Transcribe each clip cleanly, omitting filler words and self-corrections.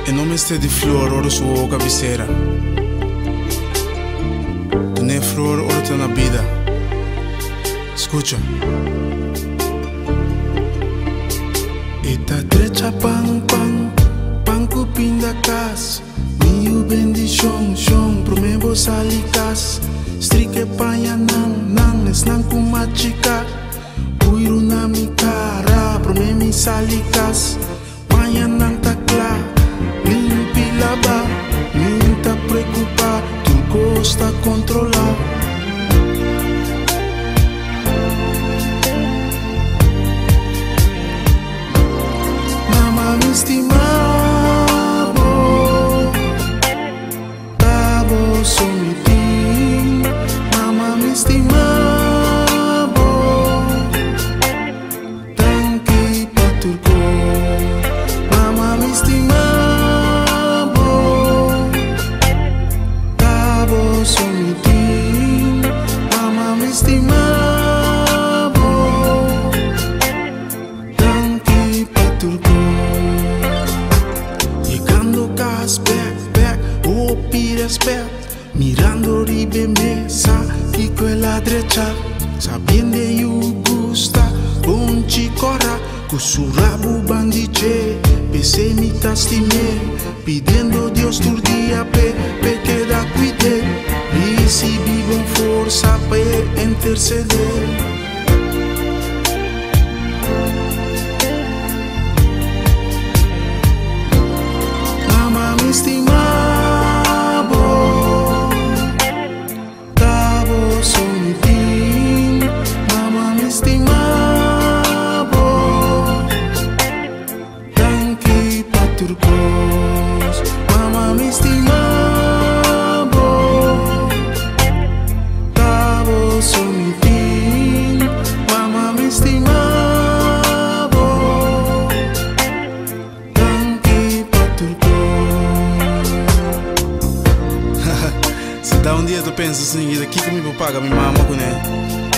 E nome este de flor, ora sua boca visera. Tu não é flor, ora tu na vida. Escucha. Eta trecha pang pang, pang cupim da casa. Mio bendição, chão, pro me vos alicas. Strike panha nan, es nan kumachica. Uiru na mi cara, pro me mi salicas. Panha nan takla, limpi lava. Não tá preocupado, tu gosta controlar. Mama me estimavo, tavo somitim. Mama me estimavo, tanque pa turco. Mama me estimavo, tavo somitim. Mama me estimavo. Mirando ribe mesa y quella derecha, sabiendo you gusta, con chicora, cusurrabu bandiche, pese mi tastime, pidiendo Dios tu día pe que da cuide, y si vivo en forza pe interceder. Mama me estimavo, mama me estimavo, tanque pa turcos. Mama me estimavo, tavo somitim. Mama me estimavo, tanque pa turcos. Se dá dia tu pensa assim, daqui que me vou pagar minha mama com ele.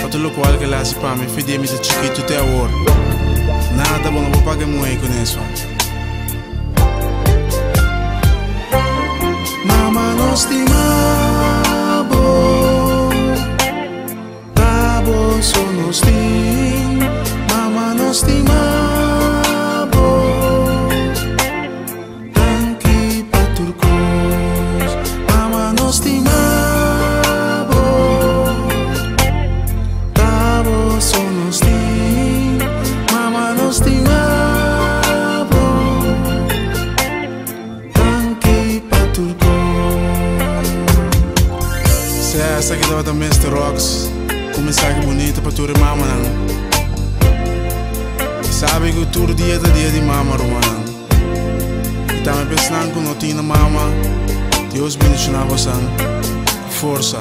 Outro local que lá se para me fedir me chiquito até agora. Nada bom, não vou pagar muito com isso. Mama nos estimavo, tavo sonos tim. Mama nos estimavo, tanque pa turcos. Mama nos estimavo, sonos tim. Mama nos estimavo, tanque pa turcos. Se essa que dava também este rocks, com mensagem bonita pra tua mama não. Sabe que todo dia é dia de mama romana. E tá me pensando que não tinha mama. Deus bendicionava você. Força.